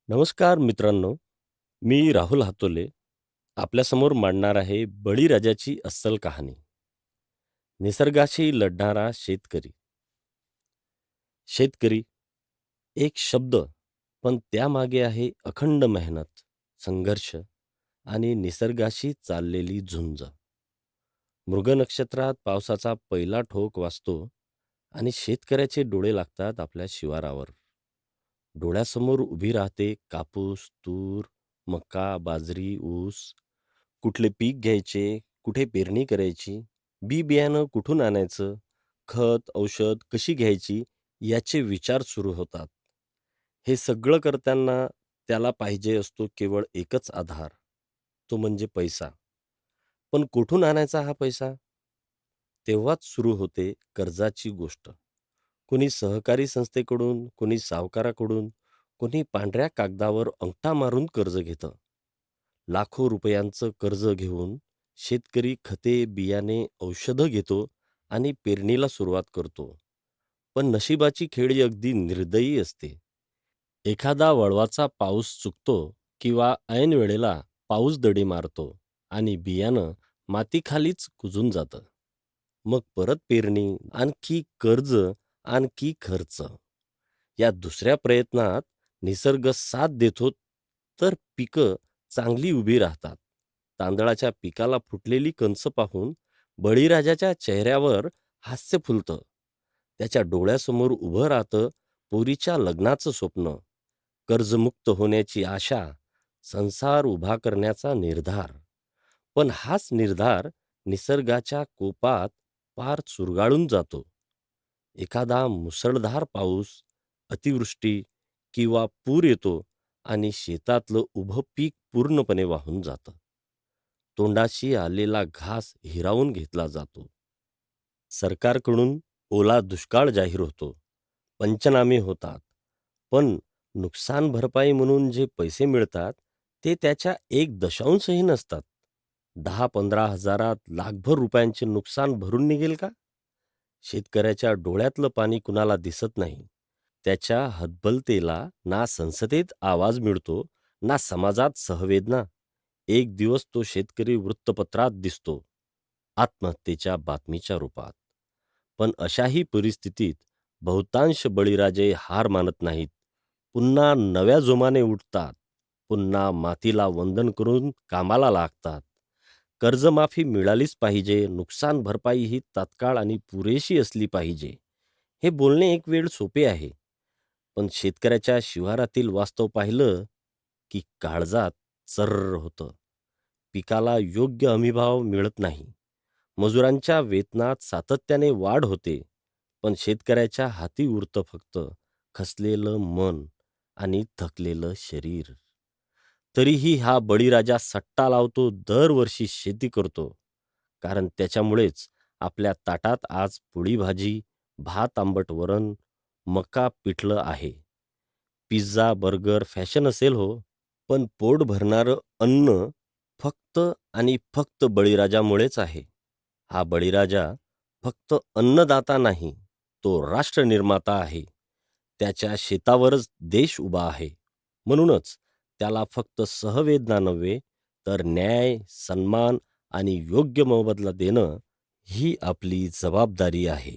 नमस्कार मित्रांनो, मी राहुल हातोले आपल्यासमोर मांडणार आहे बळीराजाची अस्सल कहाणी. निसर्गाशी लढणारा शेतकरी. शेतकरी एक शब्द, पण त्यामागे आहे अखंड मेहनत, संघर्ष आणि निसर्गाशी चाललेली झुंज. मृग नक्षत्रात पावसाचा पहिला ठोक वाजतो आणि शेतकऱ्याचे डोळे लागतात आपल्या शिवारावर. डोळ्यासमोर उभी राहते कापूस, तूर, मका, बाजरी, ऊस. कुठले पीक घ्यायचे, कुठे पेरणी करायची, बी बियाणं कुठून आणायचं, खत, औषध कशी घ्यायची, याचे विचार सुरू होतात. हे सगळं करताना त्याला पाहिजे असतो केवळ एकच आधार, तो म्हणजे पैसा. पण कुठून आणायचा हा पैसा? तेव्हाच सुरू होते कर्जाची गोष्ट. कोणी सहकारी संस्थेकडून, कोणी सावकाराकडून, कोणी पांढऱ्या कागदावर अंगठा मारून कर्ज घेतं. लाखो रुपयांचं कर्ज घेऊन शेतकरी खते, बियाणे, औषधं घेतो आणि पेरणीला सुरुवात करतो. पण नशिबाची खेळी अगदी निर्दयी असते. एखादा वळवाचा पाऊस चुकतो किंवा ऐन वेळेला पाऊस दडी मारतो आणि बियाणं मातीखालीच कुजून जातं. मग परत पेरणी, आणखी कर्ज, आणखी खर्च. या दुसऱ्या प्रयत्नात निसर्ग साथ देतो तर पिकं चांगली उभी राहतात. तांदळाच्या पिकाला फुटलेली कणसं पाहून बळीराजाच्या चेहऱ्यावर हास्य फुलतं. त्याच्या डोळ्यासमोर उभं राहतं पोरीच्या लग्नाचं स्वप्न, कर्जमुक्त होण्याची आशा, संसार उभा करण्याचा निर्धार. पण हाच निर्धार निसर्गाच्या कोपात पार चुरगाळून जातो. एखादा मुसळधार पाऊस, अतिवृष्टी किंवा पूर येतो आणि शेतातलं उभं पीक पूर्णपणे वाहून जातं. तोंडाशी आलेला घास हिरावून घेतला जातो. सरकारकडून ओला दुष्काळ जाहीर होतो. पंचनामे होतात. पण नुकसान भरपाई म्हणून जे पैसे मिळतात, ते त्याच्या 1 दशांशही नसतात. 10-15 हजारात लाखभर रुपयांचे नुकसान भरून निघेल का? शेतकऱ्याच्या डोळ्यातलं पाणी कुणाला दिसत नाही. त्याच्या हतबलतेला ना संसदेत आवाज मिळतो, ना समाजात सहवेदना. एक दिवस तो शेतकरी वृत्तपत्रात दिसतो, आत्महत्येच्या बातमीच्या रूपात. पण अशाही परिस्थितीत बहुतांश बळीराजे हार मानत नाहीत. पुन्हा नव्या जोमाने उठतात. पुन्हा मातीला वंदन करून कामाला लागतात. कर्जमाफी मिळालीच पाहिजे, नुकसान भरपाई ही तात्काळ आणि पुरेशी असली पाहिजे. हे बोलणे एक वेळ सोपे आहे. पण शेतकऱ्याच्या शिवारातील वास्तव पाहिलं की काळजात चर्र होतं. पिकाला योग्य हमीभाव मिळत नाही. मजुरांच्या वेतनात सातत्याने वाढ होते. पण शेतकऱ्याच्या हाती उरतं फक्त खचलेलं मन आणि थकलेलं शरीर. तरीही हा बळीराजा सट्टा लावतो, दरवर्षी शेती करतो. कारण त्याच्यामुळेच आपल्या ताटात आज पोळी भाजी, भात आंबट वरण, मका पिठलं आहे. पिझ्झा, बर्गर फॅशन असेल हो, पण पोट भरणारं अन्न फक्त आणि फक्त बळीराजामुळेच आहे. हा बळीराजा फक्त अन्नदाता नाही, तो राष्ट्रनिर्माता आहे. त्याच्या शेतावरच देश उभा आहे. म्हणूनच त्याला फक्त सहवेदना नव्हे, तर न्याय, सन्मान आणि योग्य मोबदला देणं ही आपली जबाबदारी आहे.